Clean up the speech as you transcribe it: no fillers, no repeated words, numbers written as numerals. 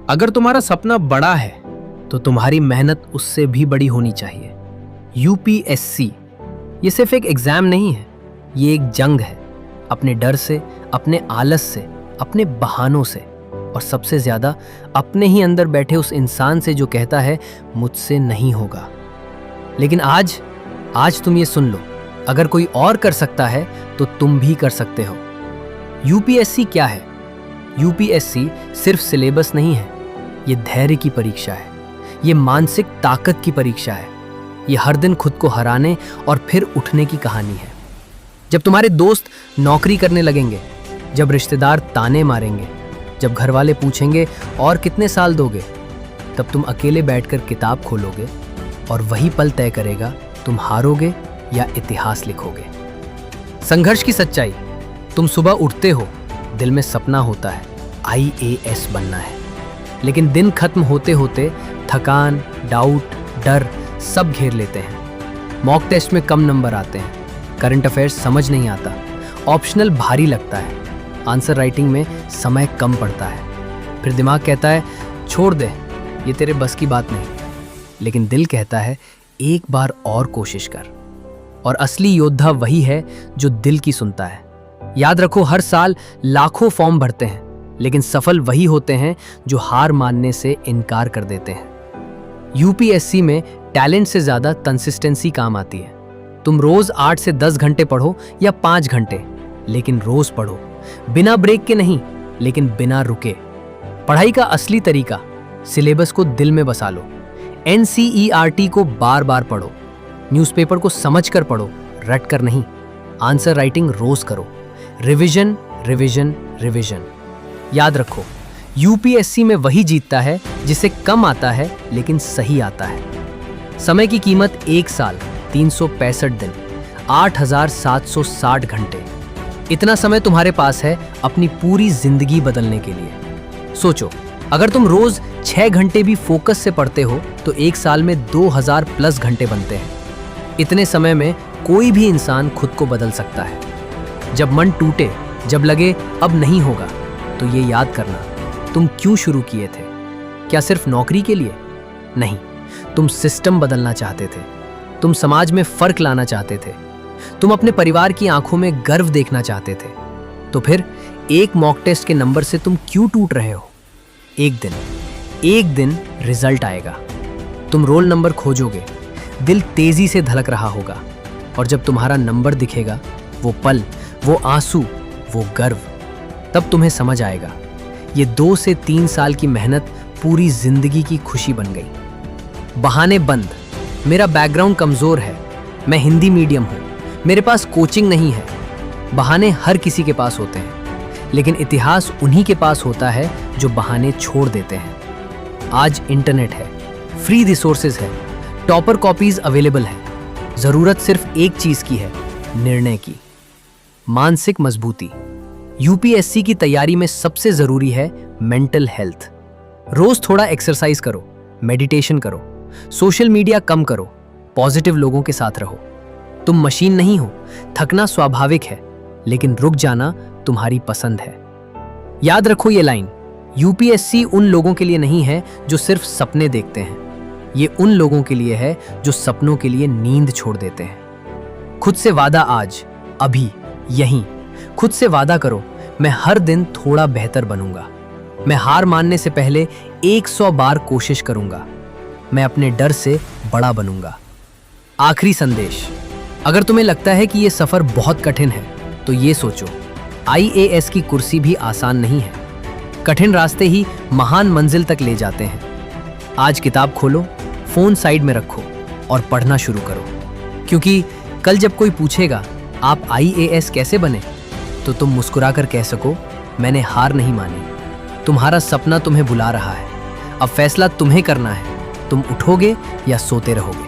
अगर तुम्हारा सपना बड़ा है तो तुम्हारी मेहनत उससे भी बड़ी होनी चाहिए। यूपीएससी ये सिर्फ एक एग्जाम नहीं है, ये एक जंग है। अपने डर से, अपने आलस से, अपने बहानों से और सबसे ज्यादा अपने ही अंदर बैठे उस इंसान से जो कहता है मुझसे नहीं होगा। लेकिन आज तुम ये सुन लो, अगर कोई और कर सकता है तो तुम भी कर सकते हो। यूपीएससी क्या है? यूपीएससी सिर्फ सिलेबस नहीं है, ये धैर्य की परीक्षा है, ये मानसिक ताकत की परीक्षा है, ये हर दिन खुद को हराने और फिर उठने की कहानी है। जब तुम्हारे दोस्त नौकरी करने लगेंगे, जब रिश्तेदार ताने मारेंगे, जब घर वाले पूछेंगे और कितने साल दोगे, तब तुम अकेले बैठकर किताब खोलोगे और वही पल तय करेगा तुम हारोगे या इतिहास लिखोगे। संघर्ष की सच्चाई, तुम सुबह उठते हो, दिल में सपना होता है आईएएस बनना है, लेकिन दिन खत्म होते होते थकान, डाउट, डर सब घेर लेते हैं। मॉक टेस्ट में कम नंबर आते हैं, करंट अफेयर्स समझ नहीं आता, ऑप्शनल भारी लगता है, आंसर राइटिंग में समय कम पड़ता है। फिर दिमाग कहता है छोड़ दे, ये तेरे बस की बात नहीं, लेकिन दिल कहता है एक बार और कोशिश कर। और असली योद्धा वही है जो दिल की सुनता है। याद रखो, हर साल लाखों फॉर्म भरते हैं, लेकिन सफल वही होते हैं जो हार मानने से इनकार कर देते हैं। यूपीएससी में टैलेंट से ज्यादा कंसिस्टेंसी काम आती है। तुम रोज 8 से 10 घंटे पढ़ो या 5 घंटे, लेकिन रोज पढ़ो, बिना ब्रेक के नहीं, लेकिन बिना रुके। पढ़ाई का असली तरीका, सिलेबस को दिल में बसा लो, एनसीईआरटी को बार बार पढ़ो, न्यूज़पेपर को समझकर पढ़ो, रट कर नहीं। आंसर राइटिंग रोज करो, रिवीजन रिवीजन रिवीजन। याद रखो, यूपीएससी में वही जीतता है जिसे कम आता है लेकिन सही आता है। समय की कीमत 1 साल, 365 दिन, 8760 घंटे। इतना समय तुम्हारे पास है अपनी पूरी जिंदगी बदलने के लिए। सोचो, अगर तुम रोज 6 घंटे भी फोकस से पढ़ते हो तो 1 साल में 2000 प्लस घंटे बनते हैं। इतने समय में कोई भी इंसान खुद को बदल सकता है। जब मन टूटे, जब लगे अब नहीं होगा, तो ये याद करना तुम क्यों शुरू किए थे। क्या सिर्फ नौकरी के लिए? नहीं, तुम सिस्टम बदलना चाहते थे, तुम समाज में फर्क लाना चाहते थे, तुम अपने परिवार की आंखों में गर्व देखना चाहते थे। तो फिर एक मॉक टेस्ट के नंबर से तुम क्यों टूट रहे हो? एक दिन रिजल्ट आएगा, तुम रोल नंबर खोजोगे, दिल तेजी से धड़क रहा होगा, और जब तुम्हारा नंबर दिखेगा, वो पल, वो आंसू, वो गर्व, तब तुम्हें समझ आएगा ये 2 से 3 साल की मेहनत पूरी जिंदगी की खुशी बन गई। बहाने बंद, मेरा बैकग्राउंड कमजोर है, मैं हिंदी मीडियम हूं, मेरे पास कोचिंग नहीं है। बहाने हर किसी के पास होते हैं, लेकिन इतिहास उन्हीं के पास होता है जो बहाने छोड़ देते हैं। आज इंटरनेट है, फ्री रिसोर्सेज है, टॉपर कॉपीज अवेलेबल है। जरूरत सिर्फ एक चीज की है, निर्णय की। मानसिक मजबूती, यूपीएससी की तैयारी में सबसे जरूरी है मेंटल हेल्थ। रोज थोड़ा एक्सरसाइज करो, मेडिटेशन करो, सोशल मीडिया कम करो, पॉजिटिव लोगों के साथ रहो। तुम मशीन नहीं हो, थकना स्वाभाविक है, लेकिन रुक जाना तुम्हारी पसंद है। याद रखो ये लाइन, यूपीएससी उन लोगों के लिए नहीं है जो सिर्फ सपने देखते हैं, ये उन लोगों के लिए है जो सपनों के लिए नींद छोड़ देते हैं। खुद से वादा आज, अभी, यहीं। खुद से वादा करो, मैं हर दिन थोड़ा बेहतर बनूंगा, मैं हार मानने से पहले 100 बार कोशिश करूंगा, मैं अपने डर से बड़ा बनूंगा। आखिरी संदेश, अगर तुम्हें लगता है कि यह सफर बहुत कठिन है, तो ये सोचो, आईएएस की कुर्सी भी आसान नहीं है। कठिन रास्ते ही महान मंजिल तक ले जाते हैं। आज किताब खोलो, फोन साइड में रखो और पढ़ना शुरू करो, क्योंकि कल जब कोई पूछेगा आप आईएएस कैसे बने, तो तुम मुस्कुराकर कह सको मैंने हार नहीं मानी। तुम्हारा सपना तुम्हें बुला रहा है, अब फैसला तुम्हें करना है, तुम उठोगे या सोते रहोगे।